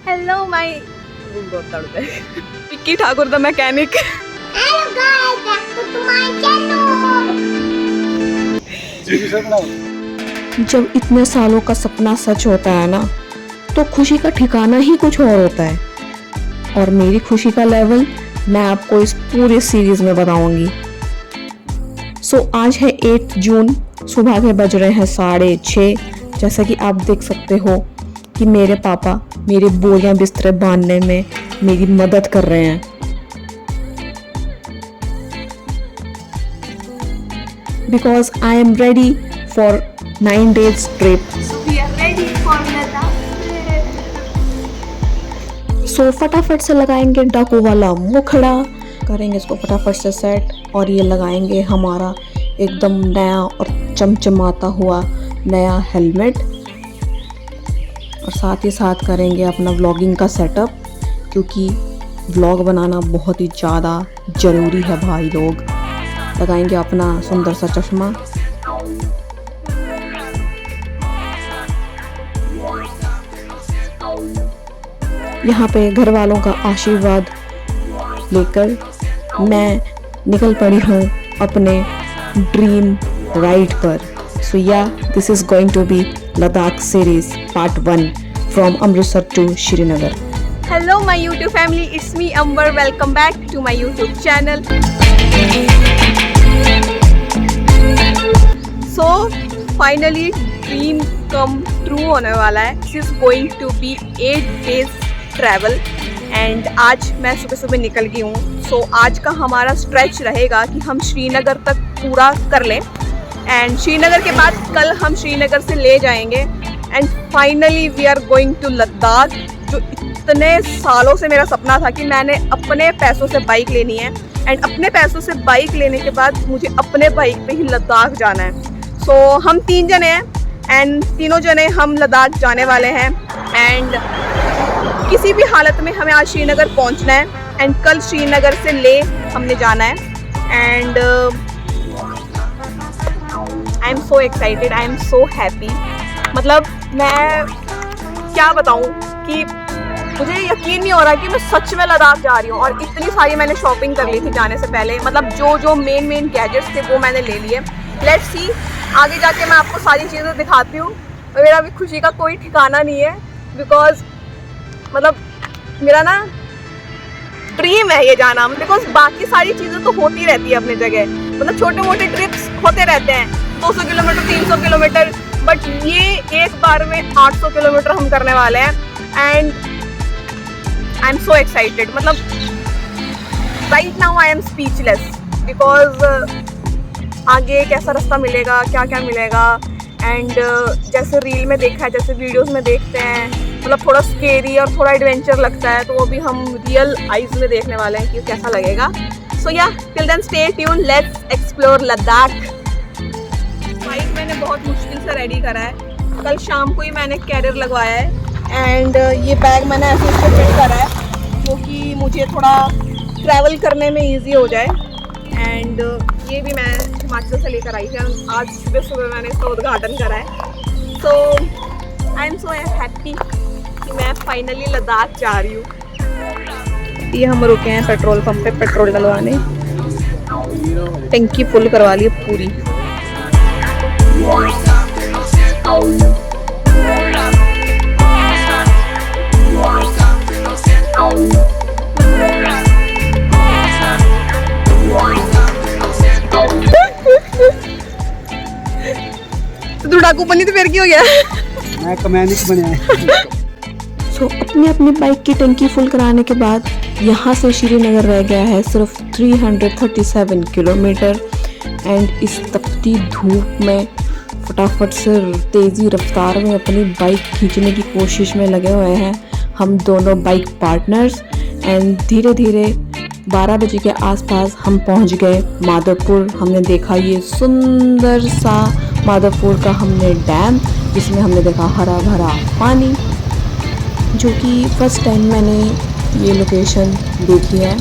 Hello my बहुत तड़प है Vicky Thakur the mechanic. Hello guys, back to my channel. जब इतने सालों का सपना सच होता है ना, तो खुशी का ठिकाना ही कुछ और होता है। और मेरी खुशी का लेवल मैं आपको इस पूरे सीरीज में बताऊंगी। आज है 8 जून, सुबह के बज रहे हैं 6:30। जैसा कि आप देख सकते हो कि मेरे पापा मेरी बोरियां बिस्तर बांधने में मेरी मदद कर रहे हैं। Because I am ready for 9 days trip. So we are ready for Ladakh. सो फटाफट से लगाएंगे डाकू वाला मुखड़ा, करेंगे इसको फटाफट से सेट और ये लगाएंगे हमारा एकदम नया और चमचमाता हुआ नया हेलमेट। और साथ ही साथ करेंगे अपना व्लॉगिंग का सेटअप, क्योंकि व्लॉग बनाना बहुत ही ज़्यादा ज़रूरी है भाई लोग। लगाएंगे अपना सुंदर सा चश्मा। यहाँ पे घर वालों का आशीर्वाद लेकर मैं निकल पड़ी हूँ अपने ड्रीम राइड पर। So yeah this is going to be Ladakh series part 1 from Amritsar to Srinagar. Hello my YouTube family, it's me Amber. Welcome back to my YouTube channel. So finally dream come true होने वाला है। This is going to be 8 days travel and आज मैं सुबह सुबह निकल गई हूँ। So आज का हमारा स्ट्रेच रहेगा कि हम श्रीनगर तक पूरा कर लें एंड श्रीनगर के बाद कल हम श्रीनगर से ले जाएंगे and finally we are going to Ladakh. जो इतने सालों से मेरा सपना था कि मैंने अपने पैसों से बाइक लेनी है एंड अपने पैसों से बाइक लेने के बाद मुझे अपने बाइक पे ही लद्दाख जाना है। सो हम 3 जने हैं एंड तीनों जने हम लद्दाख जाने वाले हैं एंड किसी भी हालत में हमें आज श्रीनगर पहुंचना है एंड कल श्रीनगर से ले हमने जाना है and I am so excited, I am so happy. मतलब मैं क्या बताऊं कि मुझे यकीन नहीं हो रहा कि मैं सच में लद्दाख जा रही हूँ। और इतनी सारी मैंने शॉपिंग कर ली थी जाने से पहले, मतलब जो मेन गैजेट्स थे वो मैंने ले लिए। लेट्स सी आगे जाके मैं आपको सारी चीज़ें दिखाती हूँ। मेरा अभी खुशी का कोई ठिकाना नहीं है बिकॉज मतलब मेरा ना ड्रीम है ये जाना। बिकॉज बाकी सारी चीज़ें तो होती रहती है अपनी जगह, मतलब छोटे मोटे ट्रिप्स होते रहते हैं 200 किलोमीटर 300 किलोमीटर, बट ये एक बार में 800 किलोमीटर हम करने वाले हैं and I am so excited. मतलब right now I am speechless because आगे कैसा रास्ता मिलेगा, क्या क्या मिलेगा एंड जैसे रील में देखा है, जैसे वीडियोस में देखते हैं, मतलब थोड़ा स्केरी और थोड़ा एडवेंचर लगता है, तो वो भी हम रियल आइज में देखने वाले हैं कि कैसा लगेगा। So yeah till then stay tune, let's explore Ladakh. Bike मैंने बहुत मुश्किल से रेडी करा है, कल शाम को ही मैंने कैरियर लगवाया है एंड ये बैग मैंने ऐसे इसको फिट करा है क्योंकि मुझे थोड़ा ट्रैवल करने में ईजी हो जाए एंड ये भी मैं हिमाचल से लेकर आई थी, आज सुबह मैंने इसका उद्घाटन करा है। सो आई एम सो हैप्पी कि मैं फाइनली लद्दाख जा रही हूँ। ये हम रुके हैं पेट्रोल पंप पे पेट्रोल डलवाने, टंकी फुल करवा ली पूरी। तू डाकूपनी तो फिर की हो गया, मैं कमैनिक बनया। अपनी बाइक की टंकी फुल कराने के बाद यहाँ से श्रीनगर रह गया है सिर्फ 337 किलोमीटर एंड इस तपती धूप में फटाफट से तेज़ी रफ्तार में अपनी बाइक खींचने की कोशिश में लगे हुए हैं हम दोनों बाइक पार्टनर्स एंड धीरे धीरे 12 बजे के आसपास हम पहुंच गए माधवपुर। हमने देखा ये सुंदर सा माधवपुर का हमने डैम, जिसमें हमने देखा हरा भरा पानी, जो कि फर्स्ट टाइम मैंने ये लोकेशन देखी है।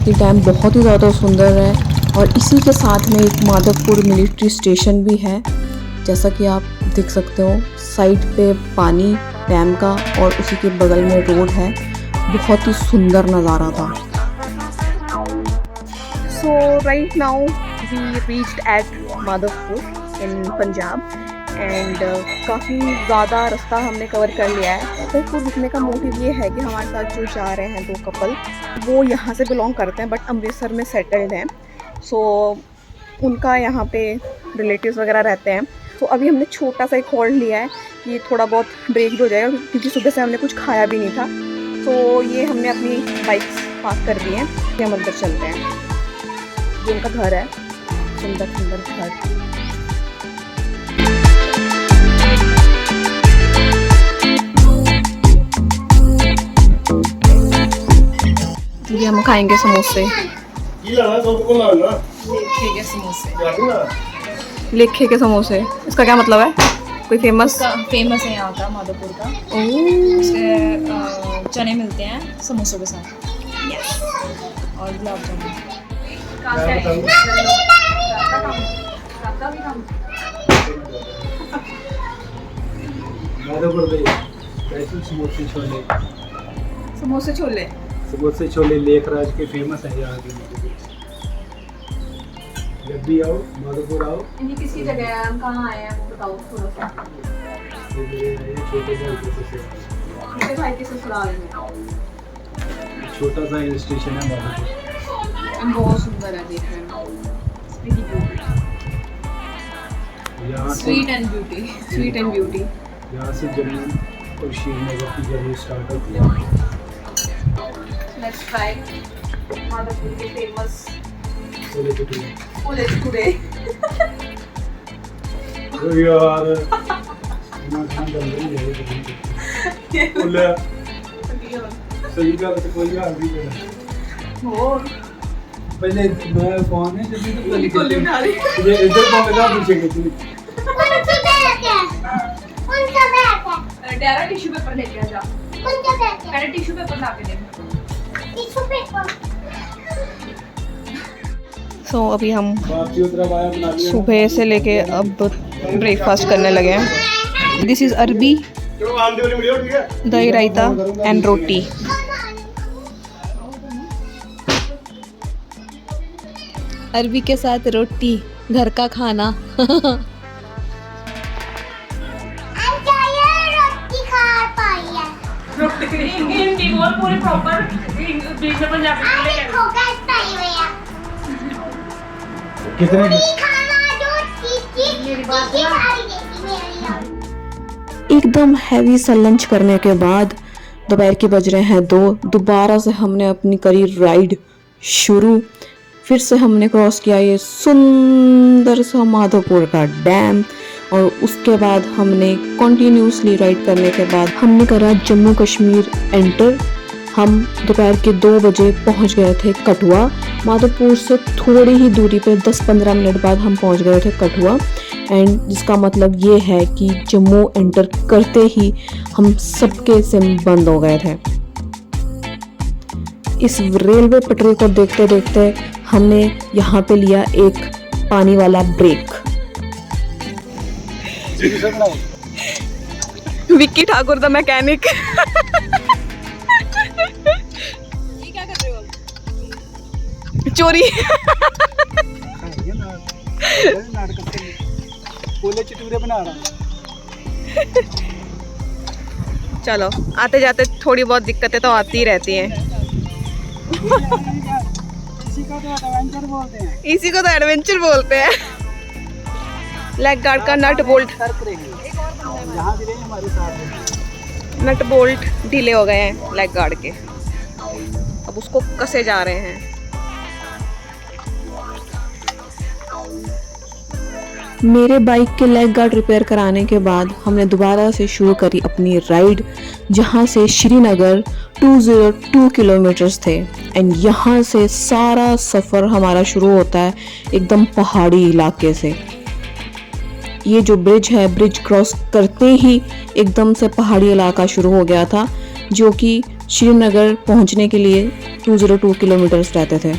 ये डैम बहुत ही ज़्यादा सुंदर है और इसी के साथ में एक माधवपुर मिलिट्री स्टेशन भी है, जैसा कि आप देख सकते हो। साइड पे पानी डैम का और उसी के बगल में रोड है। बहुत ही सुंदर नज़ारा था। So right now we reached at Madhavpur in Punjab and काफ़ी ज़्यादा रास्ता हमने कवर कर लिया है। माधवपुर रुकने का मोटिव ये है कि हमारे साथ जो जा रहे हैं 2 कपल वो यहाँ से बिलोंग करते हैं बट अमृतसर में सेटल्ड हैं। सो उनका यहाँ पे रिलेटिव्स वगैरह रहते हैं। तो अभी हमने छोटा सा एक हॉल्ट लिया है कि थोड़ा बहुत ब्रेक हो जाएगा क्योंकि सुबह से हमने कुछ खाया भी नहीं था। तो ये हमने अपनी बाइक्स पार्क कर दी हैं कि हम अंदर चलते हैं। ये उनका घर है, सुंदर सुंदर घर। ये हम खाएंगे समोसे। लेखे के समोसे, इसका क्या मतलब है? कोई फेमस फेमस है यहाँ का माधवपुर का। उसके चने मिलते हैं समोसों के साथ और गुलाब जामुन। समोसे छोले समोसे छोले लेखराज के फेमस है यहाँ के। जब भी आओ माधवपुर आओ। ये किसकी जगह है? हम कहाँ आए हैं वो बताओ थोड़ा सा। छोटे भाई के ससुराल में। छोटा सा हिल स्टेशन है माधवपुर। बहुत सुंदर है देखने में। यहाँ से sweet and beauty. Sweet and beauty. यहाँ से जम्मू और श्रीनगर की जर्नी स्टार्ट होती है। लेट्स ट्राई माधवपुर के फेमस छोले भटूरे। छोले भटूरे। यार ना खान चल रही है बोले सही का तो कोई हाल नहीं है। और पहले मैं फोन है जब तो पहले गोली उठा रही। ये इधर को लगा पीछे के तू डायरेक्ट टिश्यू पेपर ले लिया जा। पहले टिश्यू पेपर ला के दे। सो अभी हम सुबह से लेके अब ब्रेकफास्ट करने लगे हैं। दिस इज़ अरबी, दही रायता एंड रोटी। अरबी के साथ रोटी, घर का खाना। कितने एकदम हैवी सा लंच करने के बाद दोपहर के बज रहे हैं 2। दोबारा से हमने अपनी करी राइड शुरू। फिर से हमने क्रॉस किया ये सुंदर सा माधवपुर का डैम और उसके बाद हमने कंटिन्यूसली राइड करने के बाद हमने करा जम्मू कश्मीर एंटर। हम दोपहर के 2 बजे पहुंच गए थे कठुआ। माधवपुर से थोड़ी ही दूरी पे 10-15 मिनट बाद हम पहुंच गए थे कठुआ एंड जिसका मतलब ये है कि जम्मू एंटर करते ही हम सबके सिम बंद हो गए थे। इस रेलवे पटरी को देखते देखते हमने यहाँ पे लिया एक पानी वाला break. Vicky Thakur the mechanic. ये क्या कर रहे हो? चोरी। छोले भटूरे बना रहा। चलो आते जाते थोड़ी बहुत दिक्कतें तो आती ही रहती हैं। इसी को तो एडवेंचर बोलते हैं। लेग गार्ड का नट बोल्ट नट बोल्ट ढीले हो गए हैं लेग गार्ड के, अब उसको कसे जा रहे हैं। मेरे बाइक के लेग गार्ड रिपेयर कराने के बाद हमने दोबारा से शुरू करी अपनी राइड, जहां से श्रीनगर 202 किलोमीटर्स थे एंड यहाँ से सारा सफ़र हमारा शुरू होता है एकदम पहाड़ी इलाके से। ये जो ब्रिज है, ब्रिज क्रॉस करते ही एकदम से पहाड़ी इलाका शुरू हो गया था, जो कि श्रीनगर पहुंचने के लिए 202 किलोमीटर्स रहते थे।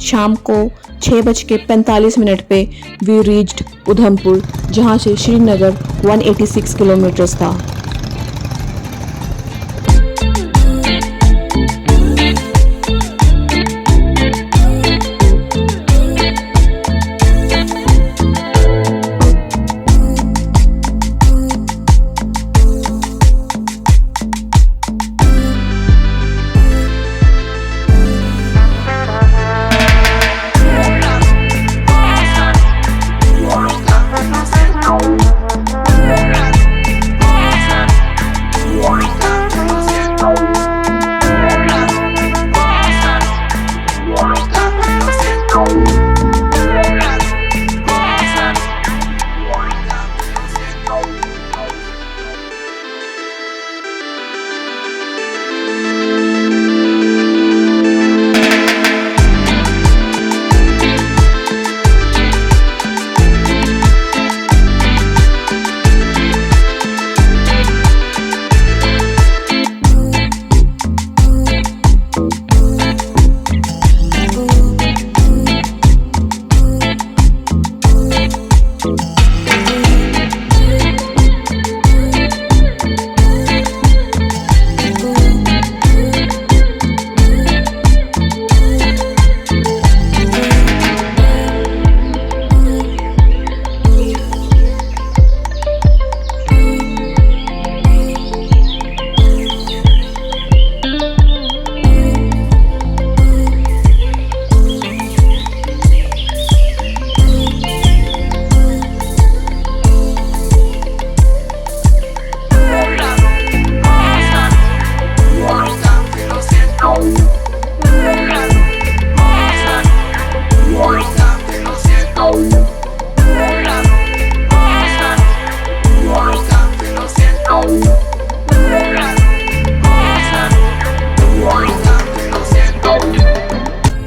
शाम को 6:45 पे वी रीच्ड उधमपुर, जहाँ से श्रीनगर 186 किलोमीटर्स था।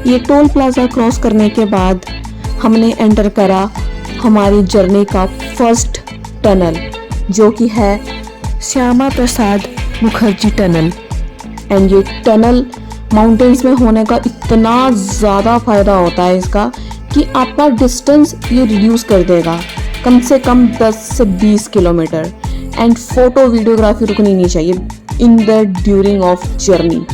ये टोल प्लाजा क्रॉस करने के बाद हमने एंटर करा हमारी जर्नी का फर्स्ट टनल, जो कि है श्यामा प्रसाद मुखर्जी टनल। एंड ये टनल माउंटेन्स में होने का इतना ज़्यादा फ़ायदा होता है इसका कि आपका डिस्टेंस ये रिड्यूस कर देगा कम से कम 10 से 20 किलोमीटर। एंड फ़ोटो वीडियोग्राफी रुकनी नहीं चाहिए in the during of journey,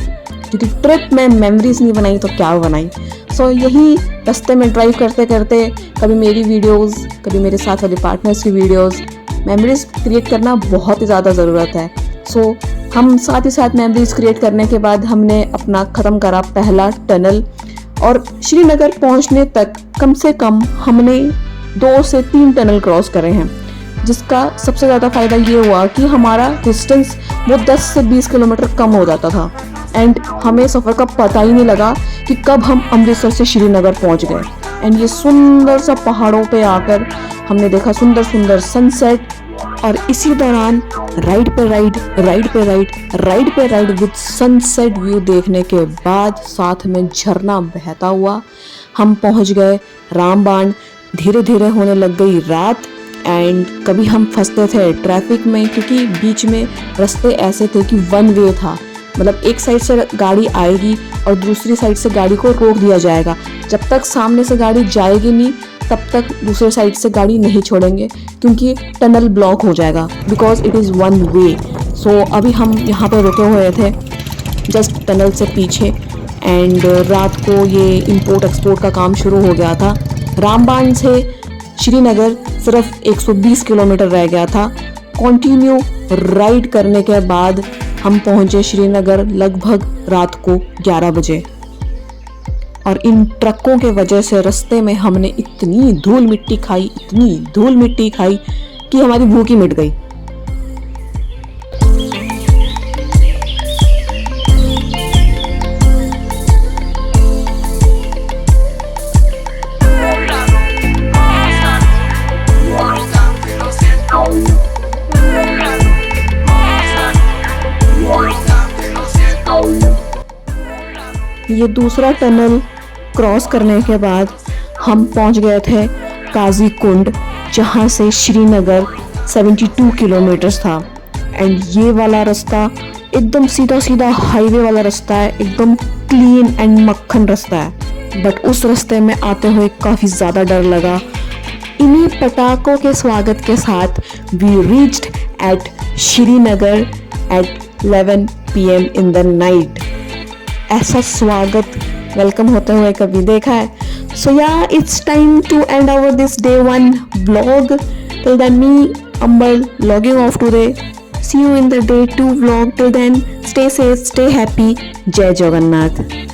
क्योंकि ट्रिप में मेमोरीज नहीं बनाई तो क्या बनाई। सो यही रास्ते में ड्राइव करते करते कभी मेरी वीडियोस, कभी मेरे साथ वाले पार्टनर्स की वीडियोस, मेमोरीज क्रिएट करना बहुत ही ज़्यादा ज़रूरत है। सो हम साथ ही साथ मेमोरीज क्रिएट करने के बाद हमने अपना ख़त्म करा पहला टनल, और श्रीनगर पहुंचने तक कम से कम हमने 2 से 3 टनल क्रॉस करे हैं, जिसका सबसे ज़्यादा फ़ायदा ये हुआ कि हमारा डिस्टेंस वो 10 से 20 किलोमीटर कम हो जाता था। एंड हमें सफ़र का पता ही नहीं लगा कि कब हम अमृतसर से श्रीनगर पहुंच गए। एंड ये सुंदर सा पहाड़ों पे आकर हमने देखा सुंदर सुंदर सनसेट, और इसी दौरान राइड पे राइड विद सनसेट व्यू देखने के बाद साथ में झरना बहता हुआ हम पहुंच गए रामबाण। धीरे धीरे होने लग गई रात, एंड कभी हम फंसते थे ट्रैफिक में, क्योंकि बीच में रास्ते ऐसे थे कि वन वे था, मतलब एक साइड से गाड़ी आएगी और दूसरी साइड से गाड़ी को रोक दिया जाएगा। जब तक सामने से गाड़ी जाएगी नहीं तब तक दूसरे साइड से गाड़ी नहीं छोड़ेंगे, क्योंकि टनल ब्लॉक हो जाएगा, because it is one way. So अभी हम यहाँ पर रुके हुए थे जस्ट टनल से पीछे, एंड रात को ये इंपोर्ट एक्सपोर्ट का काम शुरू हो गया था। रामबाण से श्रीनगर सिर्फ 120 किलोमीटर रह गया था। कंटिन्यू राइड करने के बाद हम पहुंचे श्रीनगर लगभग रात को 11 बजे, और इन ट्रकों के वजह से रास्ते में हमने इतनी धूल मिट्टी खाई कि हमारी भूख ही मिट गई। ये दूसरा टनल क्रॉस करने के बाद हम पहुंच गए थे काजी कुंड, जहां से श्रीनगर 72 किलोमीटर्स था। एंड ये वाला रास्ता एकदम सीधा सीधा हाईवे वाला रास्ता है, एकदम क्लीन एंड मक्खन रास्ता है। बट उस रास्ते में आते हुए काफ़ी ज़्यादा डर लगा। इन्हीं पटाखों के स्वागत के साथ we reached at Srinagar at 11 PM in the night. ऐसा स्वागत वेलकम होते हुए कभी देखा है? So yeah it's time to end our this day 1 vlog. Till then, me Ambal logging off today. See you in the day 2 vlog. Till then, stay safe, stay happy. Jai Jagannath.